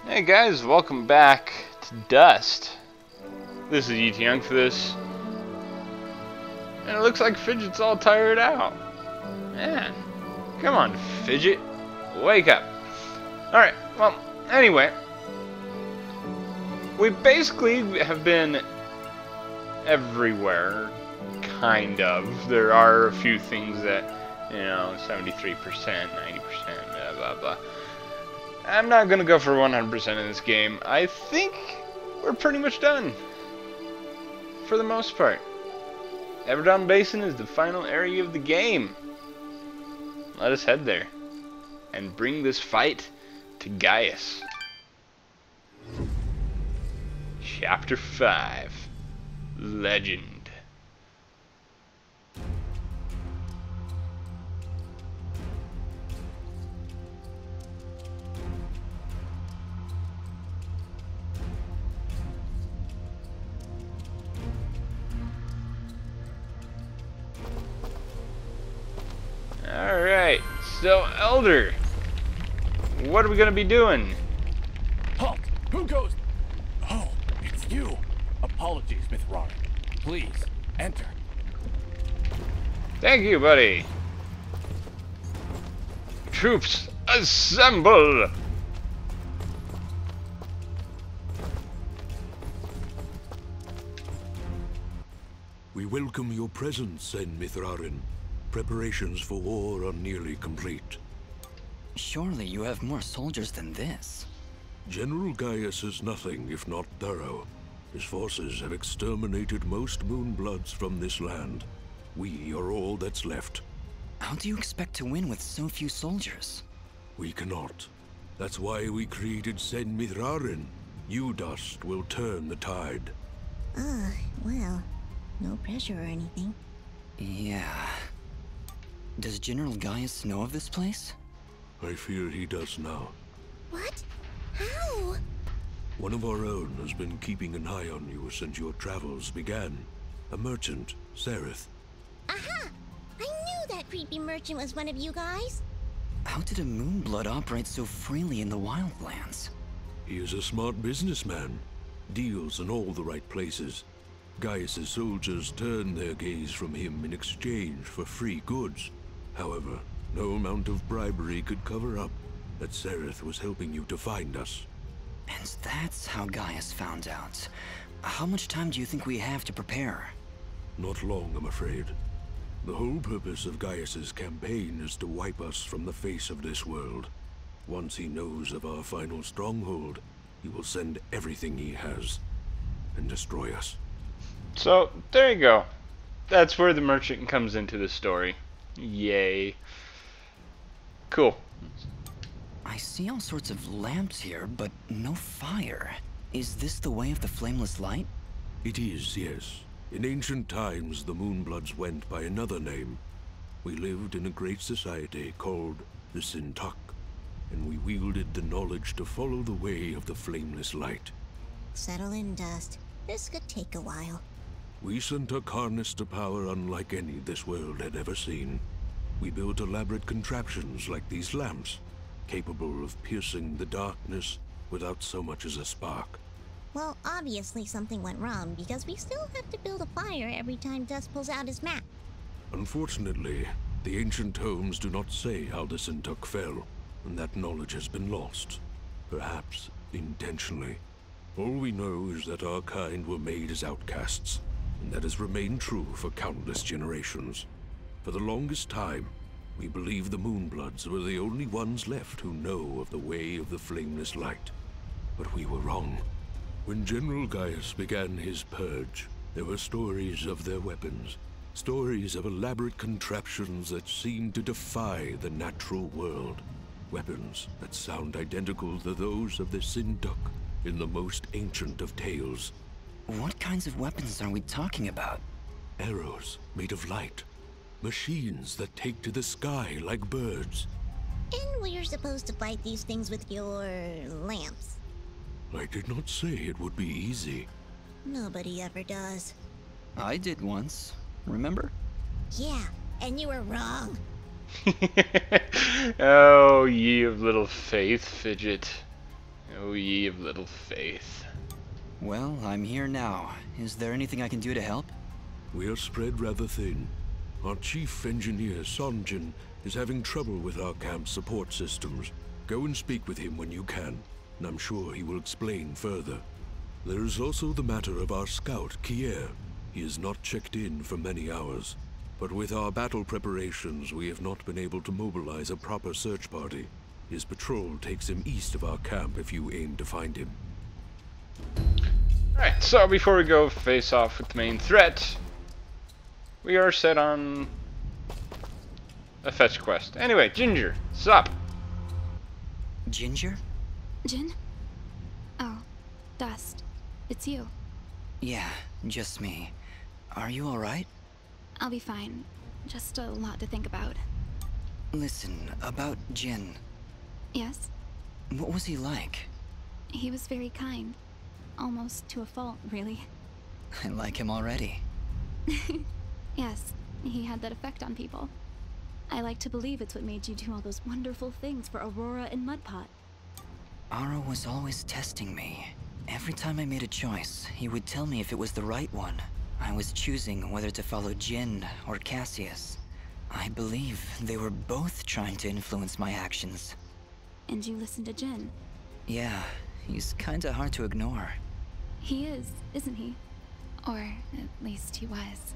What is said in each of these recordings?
Hey guys, welcome back to Dust. This is ET Young for this. And it looks like Fidget's all tired out. Man, come on Fidget, wake up. Alright, well, anyway. We basically have been everywhere, kind of. There are a few things that, 73%, 90%, blah blah blah. I'm not gonna go for 100% in this game. I think we're pretty much done. For the most part. Everdon Basin is the final area of the game. Let us head there. And bring this fight to Gaius. Chapter 5. Legend. Alright, so Elder, what are we gonna be doing? Halt! Who goes? Oh, it's you. Apologies, Mithrar. Please, enter. Thank you, buddy. Troops, assemble! We welcome your presence, Sen Mithrarin. Preparations for war are nearly complete. Surely you have more soldiers than this. General Gaius is nothing if not thorough. His forces have exterminated most Moonbloods from this land. We are all that's left. How do you expect to win with so few soldiers? We cannot. That's why we created Sen Mithrarin. You, Dust, will turn the tide. Well, no pressure or anything. Yeah. Does General Gaius know of this place? I fear he does now. What? How? One of our own has been keeping an eye on you since your travels began. A merchant, Sereth. Aha! I knew that creepy merchant was one of you guys. How did a Moonblood operate so freely in the wildlands? He is a smart businessman. Deals in all the right places. Gaius's soldiers turn their gaze from him in exchange for free goods. However, no amount of bribery could cover up that Sereth was helping you to find us. And that's how Gaius found out. How much time do you think we have to prepare? Not long, I'm afraid. The whole purpose of Gaius's campaign is to wipe us from the face of this world. Once he knows of our final stronghold, he will send everything he has and destroy us. So, there you go. That's where the merchant comes into the story. Yay. Cool. I see all sorts of lamps here, but no fire. Is this the way of the flameless light? It is, yes. In ancient times, the Moonbloods went by another name. We lived in a great society called the Sintuck, and we wielded the knowledge to follow the way of the flameless light. Settle in, Dust. This could take a while. We Sintuck harnessed a power unlike any this world had ever seen. We built elaborate contraptions like these lamps, capable of piercing the darkness without so much as a spark. Well, obviously something went wrong because we still have to build a fire every time Dust pulls out his map. Unfortunately, the ancient tomes do not say how the Sintuck fell, and that knowledge has been lost. Perhaps intentionally. All we know is that our kind were made as outcasts, and that has remained true for countless generations. For the longest time, we believed the Moonbloods were the only ones left who know of the way of the flameless light. But we were wrong. When General Gaius began his purge, there were stories of their weapons. Stories of elaborate contraptions that seemed to defy the natural world. Weapons that sound identical to those of the Sintuck in the most ancient of tales. What kinds of weapons are we talking about? Arrows made of light. Machines that take to the sky like birds. And we're supposed to fight these things with your lamps. I did not say it would be easy. Nobody ever does. I did once, remember? Yeah, and you were wrong. Oh, ye of little faith, Fidget. O ye of little faith. Well, I'm here now. Is there anything I can do to help? We are spread rather thin. Our chief engineer, Sanjin, is having trouble with our camp's support systems. Go and speak with him when you can, and I'm sure he will explain further. There is also the matter of our scout, Kier. He has not checked in for many hours. But with our battle preparations, we have not been able to mobilize a proper search party. His patrol takes him east of our camp if you aim to find him. Alright, so before we go face off with the main threat, we are set on a fetch quest. Anyway, Ginger, sup? Ginger? Jin? Oh, Dust. It's you. Yeah, just me. Are you alright? I'll be fine. Just a lot to think about. Listen, about Jin. Yes? What was he like? He was very kind. Almost to a fault, really. I like him already. Yes, he had that effect on people. I like to believe it's what made you do all those wonderful things for Aurora and Mudpot. Ara was always testing me. Every time I made a choice, he would tell me if it was the right one. I was choosing whether to follow Jin or Cassius. I believe they were both trying to influence my actions. And you listened to Jin. Yeah, he's kinda hard to ignore. He is, isn't he? Or at least he was.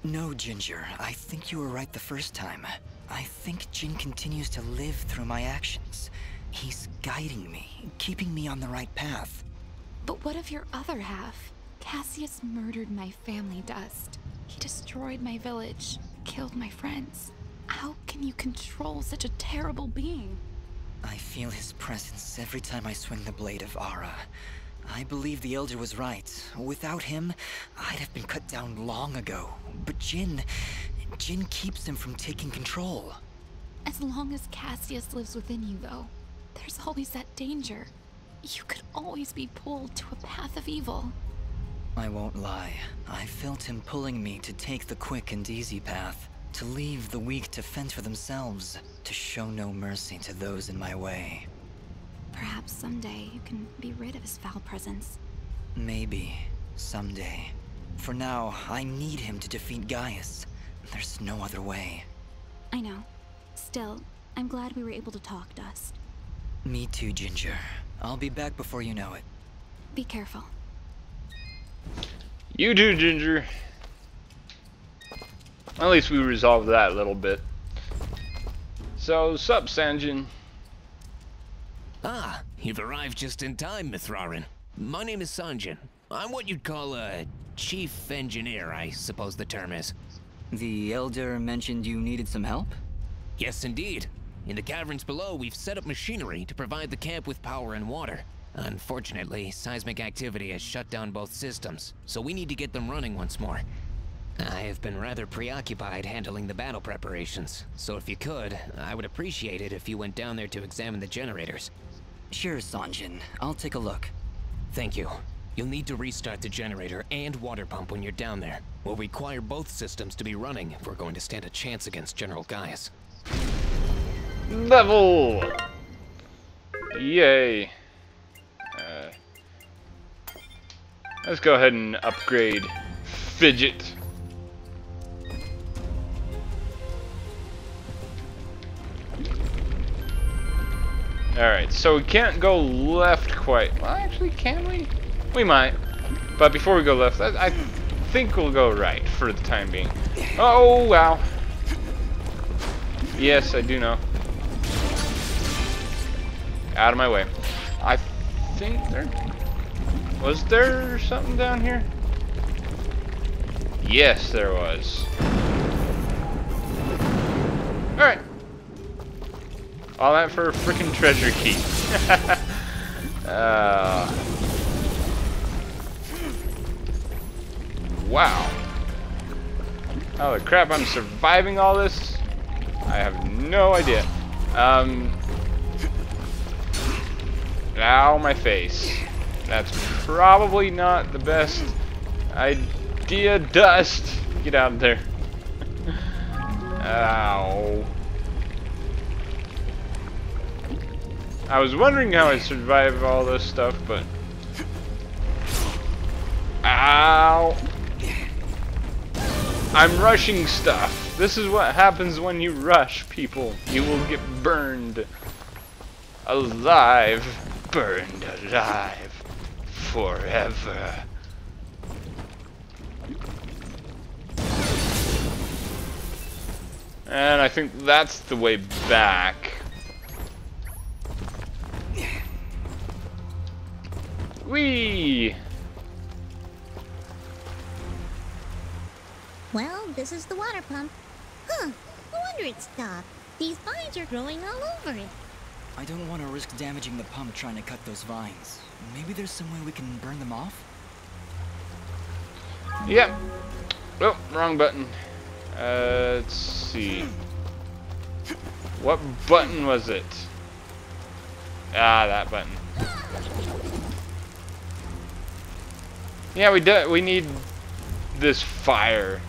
No, Ginger, I think you were right the first time. I think Jin continues to live through my actions. He's guiding me, keeping me on the right path. But what of your other half? Cassius murdered my family, Dust. He destroyed my village, killed my friends. How can you control such a terrible being? I feel his presence every time I swing the blade of Ara. I believe the Elder was right. Without him, I'd have been cut down long ago. But Jin keeps him from taking control. As long as Cassius lives within you, though, there's always that danger. You could always be pulled to a path of evil. I won't lie. I felt him pulling me to take the quick and easy path. To leave the weak to fend for themselves. To show no mercy to those in my way. Perhaps someday you can be rid of his foul presence. Maybe. Someday. For now, I need him to defeat Gaius. There's no other way. I know. Still, I'm glad we were able to talk, Dust. Me too, Ginger. I'll be back before you know it. Be careful. You do, Ginger. At least we resolved that a little bit. So, sup, Sanjin? Ah, you've arrived just in time, Mithrarin. My name is Sanjin. I'm what you'd call a chief engineer, I suppose the term is. The Elder mentioned you needed some help? Yes, indeed. In the caverns below, we've set up machinery to provide the camp with power and water. Unfortunately, seismic activity has shut down both systems, so we need to get them running once more. I have been rather preoccupied handling the battle preparations, so if you could, I would appreciate it if you went down there to examine the generators. Sure, Sanjin. I'll take a look. Thank you. You'll need to restart the generator and water pump when you're down there. We'll require both systems to be running if we're going to stand a chance against General Gaius. Level! Yay. Let's go ahead and upgrade Fidget. Alright, so we can't go left quite. Well, actually, can we? We might. But before we go left, I think we'll go right for the time being. Oh, wow. Yes, I do know. Out of my way. I think there... Was there something down here? Yes, there was. Alright. All that for a freaking treasure key. Wow. Holy crap, I'm surviving all this? I have no idea. Ow, my face. That's probably not the best idea. Dust! Get out of there. Ow. I was wondering how I survive all this stuff, but... Ow! I'm rushing stuff. This is what happens when you rush, people. You will get burned. Alive. Burned alive. Forever. And I think that's the way back. Whee! Well, this is the water pump. Huh, no wonder it stopped. These vines are growing all over it. I don't want to risk damaging the pump trying to cut those vines. Maybe there's some way we can burn them off? Yep. Oh, wrong button. Let's see. What button was it? Ah, that button. Yeah, we need this fire.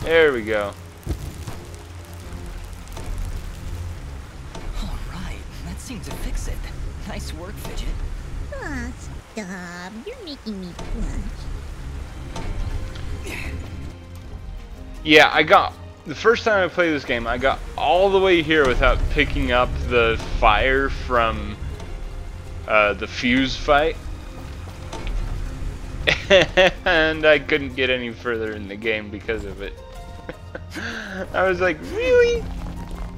There we go. Alright, that seemed to fix it. Nice work, Fidget. Ah, stop. You're making me blush. Yeah, I got... The first time I played this game, I got all the way here without picking up the fire from the fuse fight. And I couldn't get any further in the game because of it. I was like, really?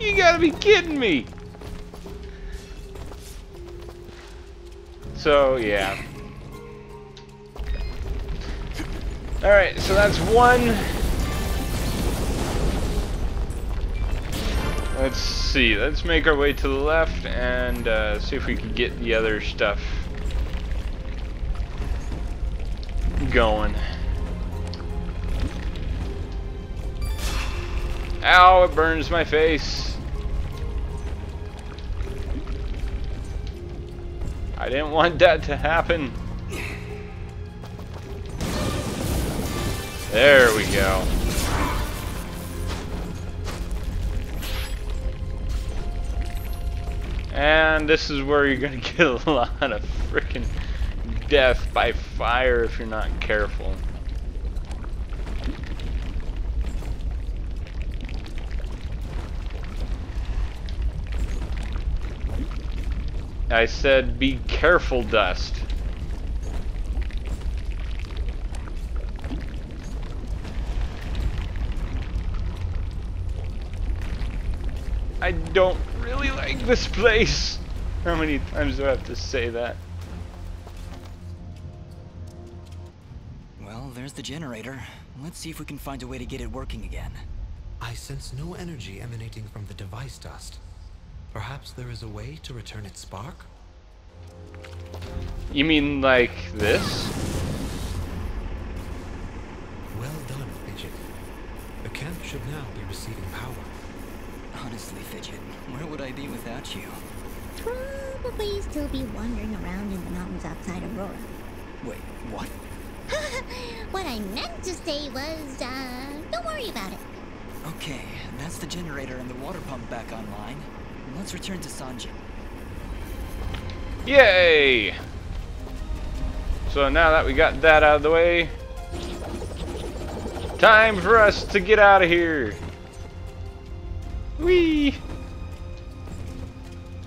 You gotta be kidding me! So, yeah. Alright, so that's one. Let's see, let's make our way to the left and see if we can get the other stuff going. Ow, it burns my face. I didn't want that to happen. There we go. And this is where you're gonna get a lot of freaking death by fire if you're not careful. I said be careful, Dust. I don't really like this place. How many times do I have to say that? Well, there's the generator. Let's see if we can find a way to get it working again. I sense no energy emanating from the device, Dust. Perhaps there is a way to return its spark? You mean like this? Well done, Fidget. The camp should now be receiving power. Honestly, Fidget, where would I be without you? Probably still be wandering around in the mountains outside Aurora. Wait, what? What I meant to say was, don't worry about it. Okay, that's the generator and the water pump back online. Let's return to Sanjin. Yay! So now that we got that out of the way, time for us to get out of here. Whee!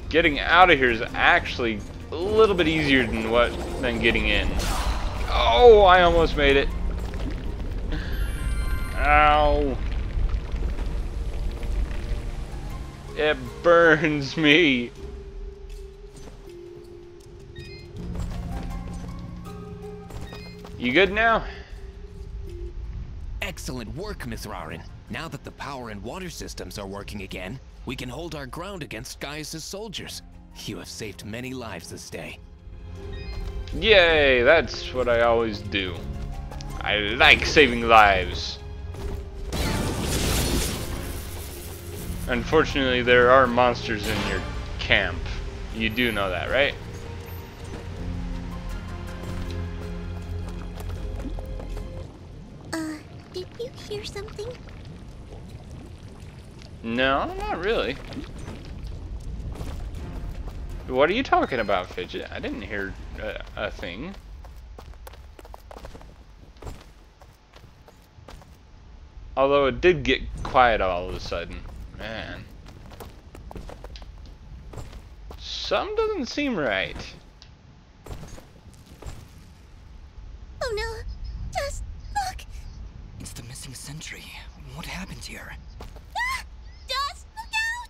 Getting out of here is actually a little bit easier than getting in. Oh, I almost made it. Ow. It burns me. You good now? Excellent work, Mithrarin. Now that the power and water systems are working again, we can hold our ground against Gaius' soldiers. You have saved many lives this day. Yay, that's what I always do. I like saving lives. Unfortunately, there are monsters in your camp. You do know that, right? Did you hear something? No, not really. What are you talking about, Fidget? I didn't hear a thing. Although it did get quiet all of a sudden. Man. Something doesn't seem right. Oh no! Just look! It's the missing sentry. What happened here? Ah! Just look out!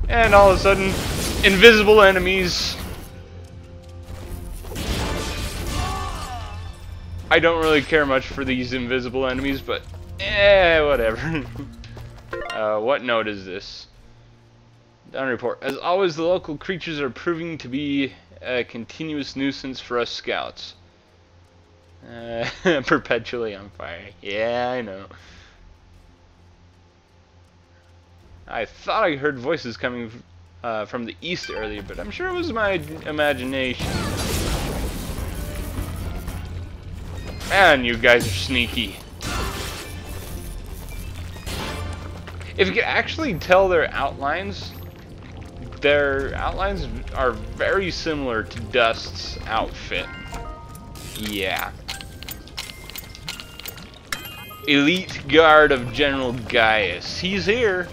And all of a sudden, invisible enemies. I don't really care much for these invisible enemies, but whatever. What note is this? Down report. As always, the local creatures are proving to be a continuous nuisance for us scouts. Perpetually on fire. Yeah, I know. I thought I heard voices coming from the east earlier, but I'm sure it was my imagination. Man, you guys are sneaky. If you could actually tell their outlines are very similar to Dust's outfit. Yeah. Elite guard of General Gaius. He's here.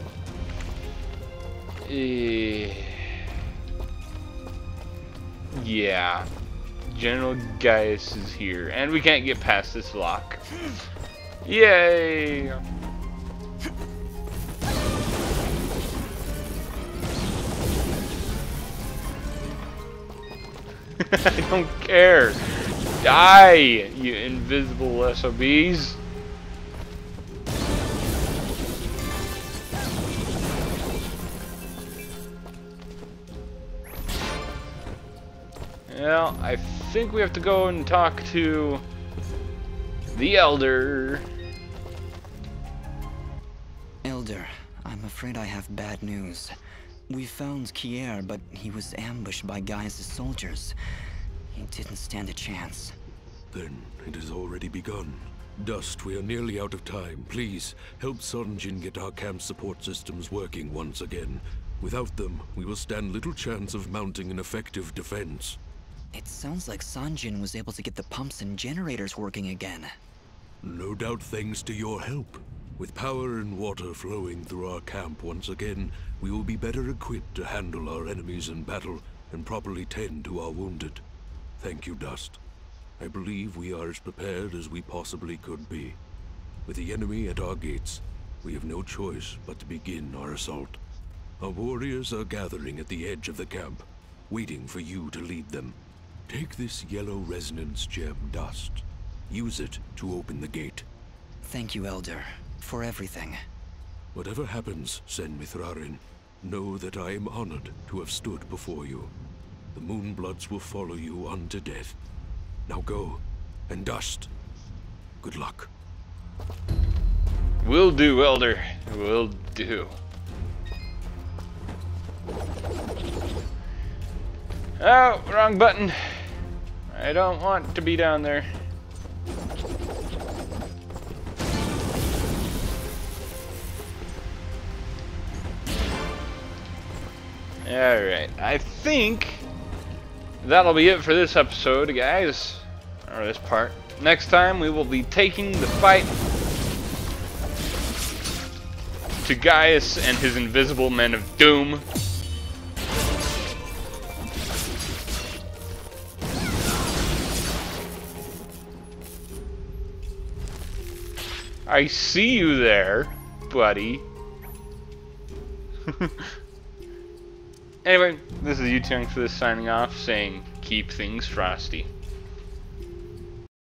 Yeah. General Gaius is here. And we can't get past this lock. Yay! I don't care. Die, you invisible SOBs. Well, I think we have to go and talk to the Elder. Elder, I'm afraid I have bad news. We found Kier, but he was ambushed by Gaius' soldiers. He didn't stand a chance. Then it has already begun. Dust, we are nearly out of time. Please, help Sanjin get our camp support systems working once again. Without them, we will stand little chance of mounting an effective defense. It sounds like Sanjin was able to get the pumps and generators working again. No doubt thanks to your help. With power and water flowing through our camp once again, we will be better equipped to handle our enemies in battle and properly tend to our wounded. Thank you, Dust. I believe we are as prepared as we possibly could be. With the enemy at our gates, we have no choice but to begin our assault. Our warriors are gathering at the edge of the camp, waiting for you to lead them. Take this yellow resonance gem, Dust. Use it to open the gate. Thank you, Elder, for everything. Whatever happens, Sen Mithrarin, know that I am honored to have stood before you. The Moonbloods will follow you unto death. Now go, and Dust, good luck. Will do, Elder. Will do. Oh, wrong button. I don't want to be down there. Alright, I think that'll be it for this episode, guys. Or this part. Next time we will be taking the fight to Gaius and his invisible men of doom. I see you there, buddy. Anyway, this is U-Tung for this signing off, saying keep things frosty.